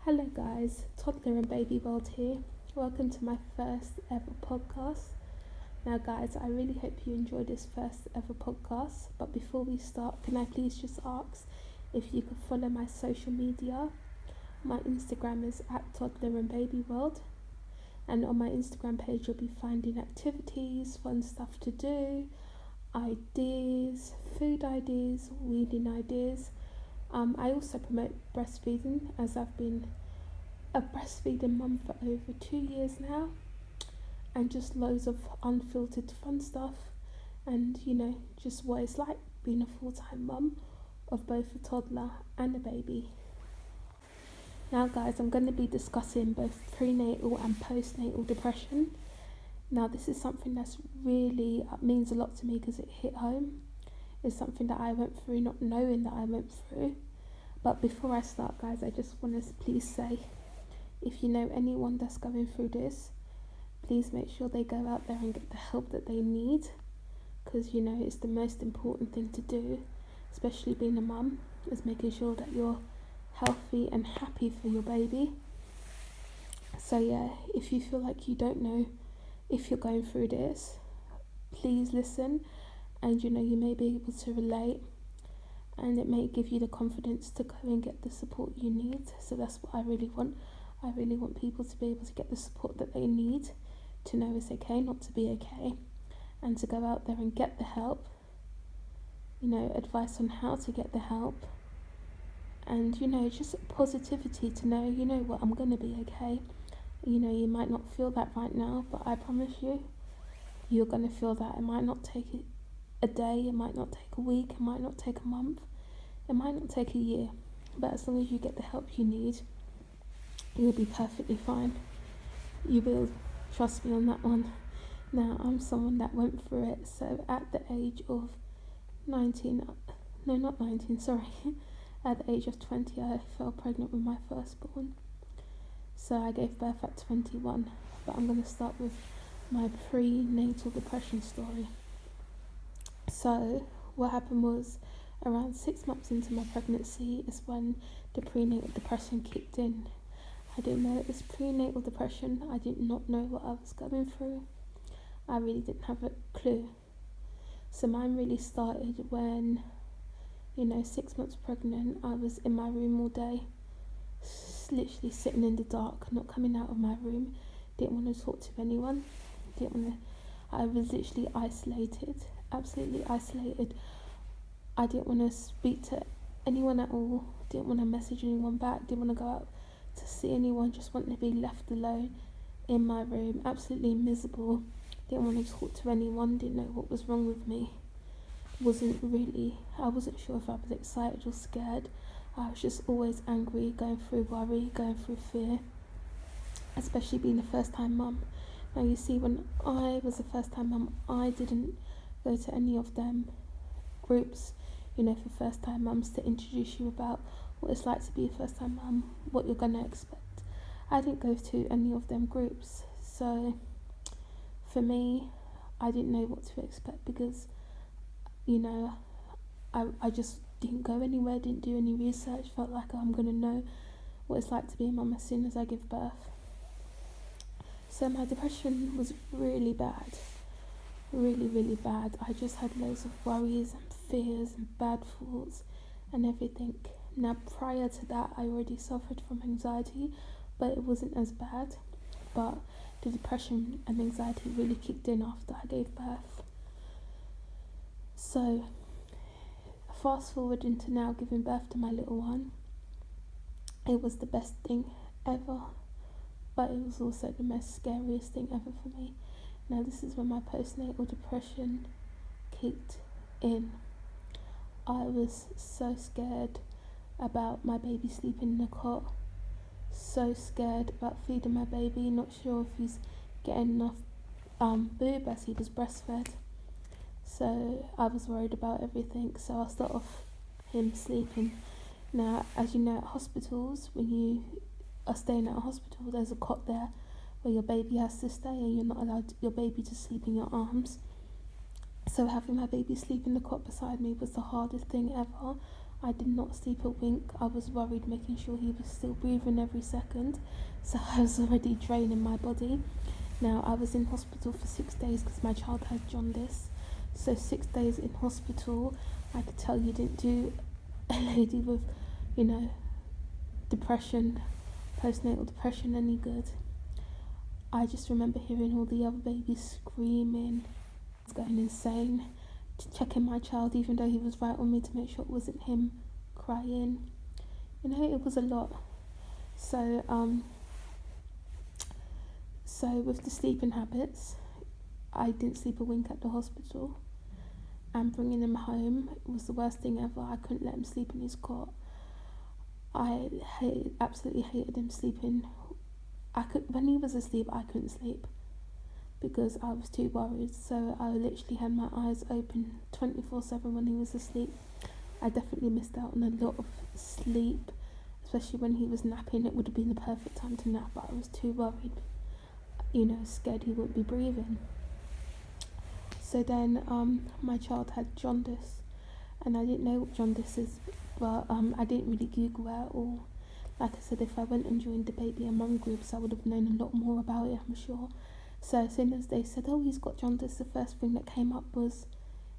Hello, guys, toddler and baby world here. Welcome to my first ever podcast. Now, guys, I really hope you enjoy this first ever podcast. But before we start, can I please just ask if you could follow my social media? My Instagram is at toddler and baby world, and on my Instagram page, you'll be finding activities, fun stuff to do, ideas, food ideas, weeding ideas. I also promote breastfeeding, as I've been a breastfeeding mum for over 2 years now, and just loads of unfiltered fun stuff, and just what it's like being a full-time mum of both a toddler and a baby. Now, guys, I'm going to be discussing both prenatal and postnatal depression. Now, this is something that's really means a lot to me because it hit home. It's something that I went through not knowing that I went through. But before I start, guys, I just want to please say, if you know anyone that's going through this, please make sure they go out there and get the help that they need, because it's the most important thing to do, especially being a mum, is making sure that you're healthy and happy for your baby. So yeah, if you feel like you don't know if you're going through this, please listen, and you may be able to relate, and it may give you the confidence to go and get the support you need. So that's what I really want. I really want people to be able to get the support that they need, to know it's okay not to be okay, and to go out there and get the help, advice on how to get the help, and just positivity to know, what, I'm going to be okay. You might not feel that right now, but I promise you're going to feel that. It might not take a day, it might not take a week, it might not take a month, it might not take a year, but as long as you get the help you need, you'll be perfectly fine. You will, trust me on that one. Now, I'm someone that went through it, so at the age of 19, no, not 19, sorry, at the age of 20, I fell pregnant with my firstborn. So I gave birth at 21, but I'm going to start with my prenatal depression story. So what happened was, around 6 months into my pregnancy is when the prenatal depression kicked in. I didn't know it was prenatal depression. I did not know what I was going through. I really didn't have a clue. So mine really started when, 6 months pregnant, I was in my room all day, literally sitting in the dark, not coming out of my room. Didn't want to talk to anyone. I was literally isolated, absolutely isolated. I didn't want to speak to anyone at all. Didn't want to message anyone back. Didn't want to go out to see anyone. Just wanted to be left alone in my room, absolutely miserable. Didn't want to talk to anyone. Didn't know what was wrong with me. I wasn't sure if I was excited or scared. I was just always angry, going through worry, going through fear, especially being a first time mum. Now, you see, when I was a first time mum, I didn't go to any of them groups, for first time mums, to introduce you about what it's like to be a first time mum, what you're going to expect. I didn't go to any of them groups. So for me, I didn't know what to expect because, I just didn't go anywhere, didn't do any research, felt like I'm going to know what it's like to be a mum as soon as I give birth. So my depression was really bad, really, really bad. I just had loads of worries and fears and bad thoughts and everything. Now, prior to that, I already suffered from anxiety, but it wasn't as bad. But the depression and anxiety really kicked in after I gave birth. So fast forward into now giving birth to my little one. It was the best thing ever, but it was also the most scariest thing ever for me. Now, this is when my postnatal depression kicked in. I was so scared about my baby sleeping in the cot, so scared about feeding my baby, not sure if he's getting enough boob as he was breastfed. So I was worried about everything, so I'll start off him sleeping. Now, as you know, at hospitals, when you are staying at a hospital, there's a cot there where your baby has to stay, and you're not allowed your baby to sleep in your arms. So having my baby sleep in the cot beside me was the hardest thing ever. I did not sleep a wink. I was worried, making sure he was still breathing every second. So I was already draining my body. Now, I was in hospital for 6 days because my child had jaundice. So 6 days in hospital, I could tell you didn't do a lady with, depression, postnatal depression any good. I just remember hearing all the other babies screaming. I was going insane, checking my child even though he was right on me to make sure it wasn't him crying. It was a lot. So with the sleeping habits, I didn't sleep a wink at the hospital, and bringing him home was the worst thing ever. I couldn't let him sleep in his cot. I absolutely hated him sleeping. When he was asleep, I couldn't sleep because I was too worried. So I literally had my eyes open 24/7 when he was asleep. I definitely missed out on a lot of sleep, especially when he was napping. It would have been the perfect time to nap, but I was too worried, scared he wouldn't be breathing. So then my child had jaundice, and I didn't know what jaundice is, but I didn't really Google it at all. Like I said, if I went and joined the baby and mum groups, I would have known a lot more about it, I'm sure. So as soon as they said, oh, he's got jaundice, the first thing that came up was,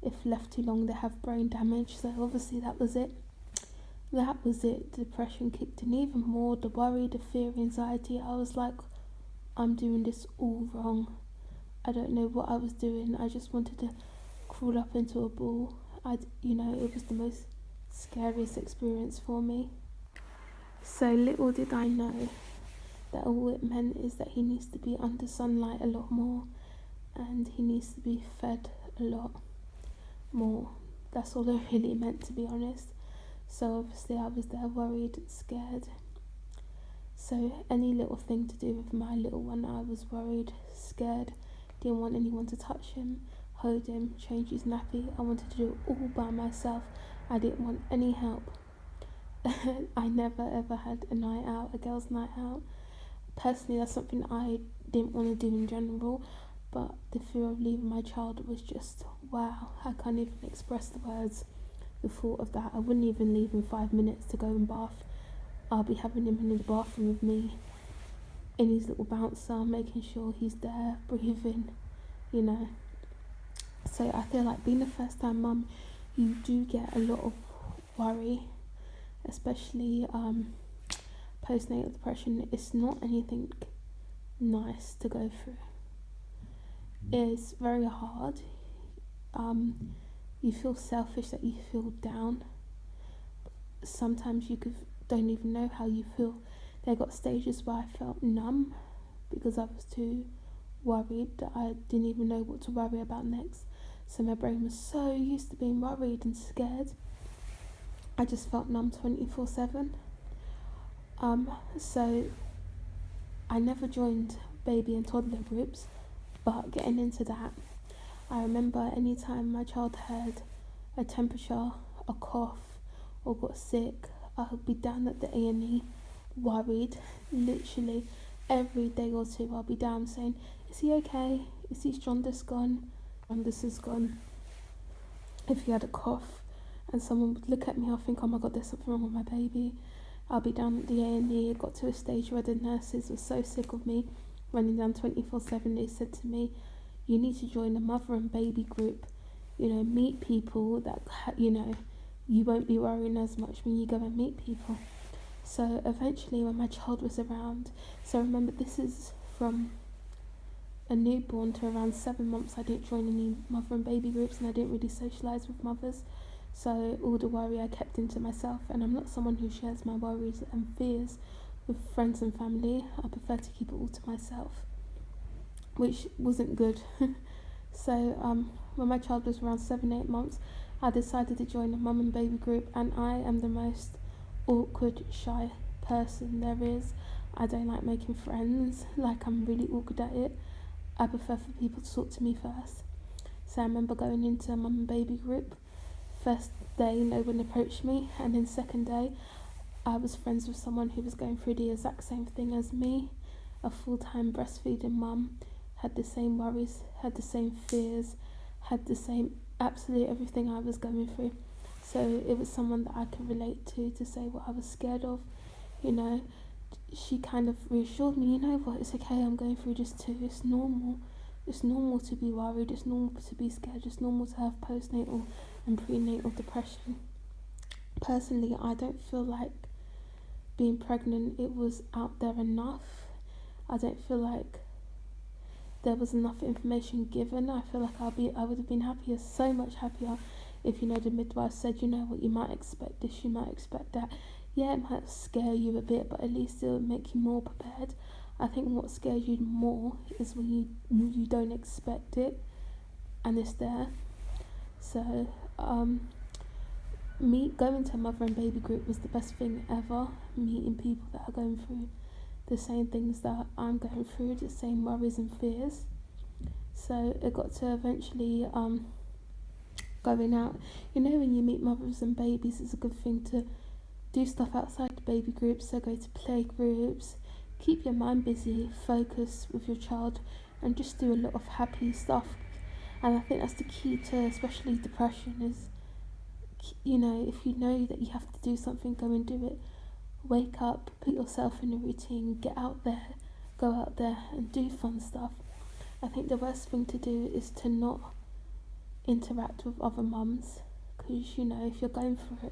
if left too long, they have brain damage. So obviously that was it. The depression kicked in even more, the worry, the fear, anxiety. I was like, I'm doing this all wrong. I don't know what I was doing. I just wanted to crawl up into a ball. It was the most scariest experience for me. So little did I know that all it meant is that he needs to be under sunlight a lot more, and he needs to be fed a lot more. That's all it really meant, to be honest. So obviously I was there worried, scared. So any little thing to do with my little one, I was worried, scared, didn't want anyone to touch him, hold him, change his nappy. I wanted to do it all by myself. I didn't want any help. I never ever had a night out, a girls' night out. Personally, that's something I didn't want to do in general, but the fear of leaving my child was just, wow, I can't even express the words. The thought of that, I wouldn't even leave in 5 minutes to go and bath. I'll be having him in the bathroom with me, in his little bouncer, making sure he's there, breathing, So I feel like being a first time mum, you do get a lot of worry, especially postnatal depression. It's not anything nice to go through. It's very hard. You feel selfish, that you feel down. Sometimes don't even know how you feel. There got stages where I felt numb because I was too worried that I didn't even know what to worry about next. So my brain was so used to being worried and scared, I just felt numb 24/7. So I never joined baby and toddler groups, but getting into that, I remember anytime my child had a temperature, a cough, or got sick, I would be down at the A&E, worried. Literally every day or two, I'll be down saying, "Is he okay? Is his jaundice gone? Jaundice is gone." If he had a cough, and someone would look at me, I'll think, "Oh my God, there's something wrong with my baby." I'll be down at the A&E. It got to a stage where the nurses were so sick of me running down 24/7. They said to me, "You need to join a mother and baby group. Meet people that you won't be worrying as much when you go and meet people." So eventually, when my child was around, so remember, this is from a newborn to around 7 months, I didn't join any mother and baby groups, and I didn't really socialise with mothers. So all the worry I kept into myself, and I'm not someone who shares my worries and fears with friends and family. I prefer to keep it all to myself, which wasn't good. So when my child was around 7-8 months, I decided to join a mum and baby group, and I am the most awkward, shy person there is. I don't like making friends. Like, I'm really awkward at it. I prefer for people to talk to me first. So I remember going into a mum and baby group. First day, no one approached me, and then second day, I was friends with someone who was going through the exact same thing as me, a full-time breastfeeding mum, had the same worries, had the same fears, had the same absolute everything I was going through. So it was someone that I could relate to say what I was scared of. You know, she kind of reassured me, you know what, it's okay, I'm going through this too. It's normal. It's normal to be worried. It's normal to be scared. It's normal to have postnatal and prenatal depression. Personally, I don't feel like being pregnant, it was out there enough. I don't feel like there was enough information given. I feel like I would have been happier, so much happier, if the midwife said, you know what, you might expect this, you might expect that. Yeah, it might scare you a bit, but at least it'll make you more prepared. I think what scares you more is when you don't expect it and it's there. So me going to a mother and baby group was the best thing ever. Meeting people that are going through the same things that I'm going through, the same worries and fears. So it got to eventually going out. When you meet mothers and babies, it's a good thing to do stuff outside the baby groups. So go to play groups, keep your mind busy, focus with your child, and just do a lot of happy stuff. And I think that's the key to especially depression is, if you know that you have to do something, go and do it. Wake up, put yourself in a routine, get out there, go out there and do fun stuff. I think the worst thing to do is to not interact with other mums, because if you're going through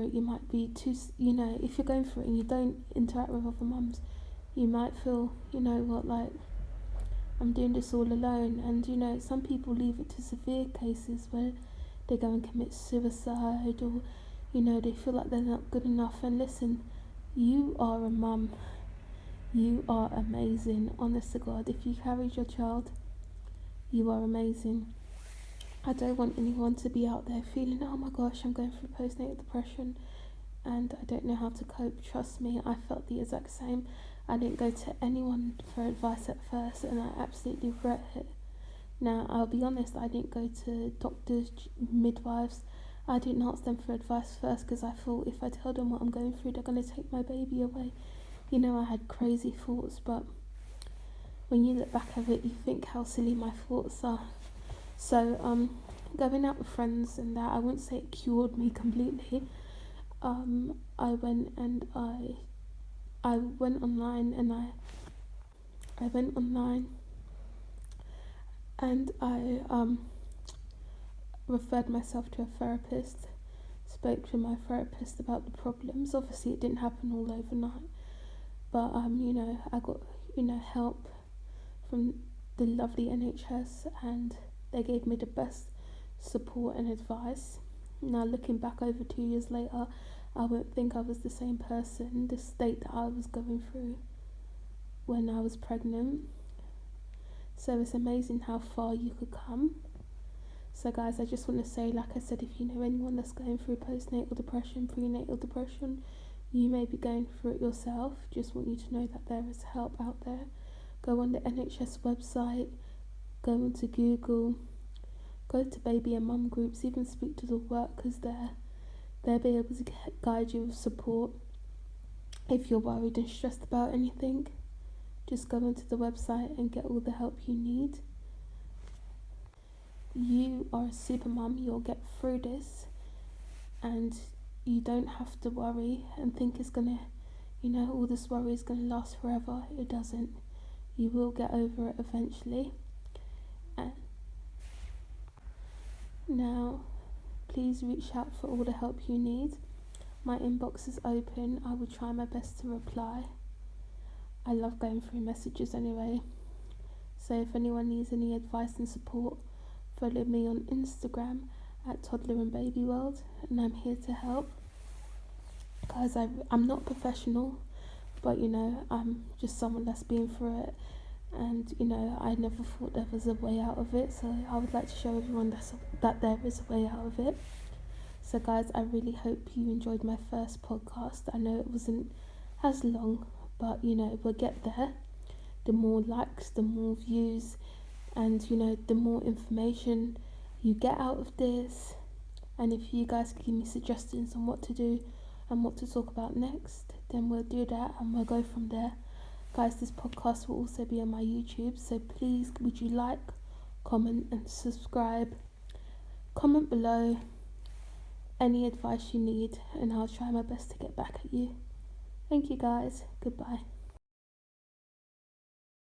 it, you might be too, if you're going through it and you don't interact with other mums, you might feel, like, I'm doing this all alone. And some people leave it to severe cases where they go and commit suicide, or they feel like they're not good enough. And listen, you are a mum, you are amazing, honest to God. If you carried your child, you are amazing. I don't want anyone to be out there feeling, oh my gosh, I'm going through postnatal depression and I don't know how to cope. Trust me, I felt the exact same. I didn't go to anyone for advice at first, and I absolutely regret it. Now, I'll be honest, I didn't go to doctors, midwives. I didn't ask them for advice first, because I thought if I tell them what I'm going through, they're going to take my baby away. I had crazy thoughts, but when you look back at it, you think how silly my thoughts are. So, going out with friends and that, I wouldn't say it cured me completely. I went online and I referred myself to a therapist, spoke to my therapist about the problems. Obviously it didn't happen all overnight, but I got help from the lovely NHS, and they gave me the best support and advice. Now, looking back over 2 years later, I won't think I was the same person. The state that I was going through when I was pregnant. So it's amazing how far you could come. So guys, I just want to say, like I said, if you know anyone that's going through postnatal depression, prenatal depression, you may be going through it yourself. Just want you to know that there is help out there. Go on the NHS website, go onto Google, go to baby and mum groups, even speak to the workers there. They'll be able to guide you with support. If you're worried and stressed about anything, just go onto the website and get all the help you need. You are a super mum, you'll get through this, and you don't have to worry and think it's gonna, all this worry is gonna last forever. It doesn't. You will get over it eventually. Now, please reach out for all the help you need. My inbox is open. I will try my best to reply. I love going through messages anyway. So if anyone needs any advice and support, follow me on Instagram at Toddler and Baby World, and I'm here to help. Guys, I'm not professional, but I'm just someone that's been through it, and I never thought there was a way out of it. So I would like to show everyone that there is a way out of it. So guys, I really hope you enjoyed my first podcast. I know it wasn't as long, but we'll get there. The more likes, the more views, and the more information you get out of this. And if you guys can give me suggestions on what to do and what to talk about next, then we'll do that and we'll go from there. Guys, this podcast will also be on my YouTube, so please would you like, comment and subscribe. Comment below, any advice you need, and I'll try my best to get back at you. Thank you guys. Goodbye.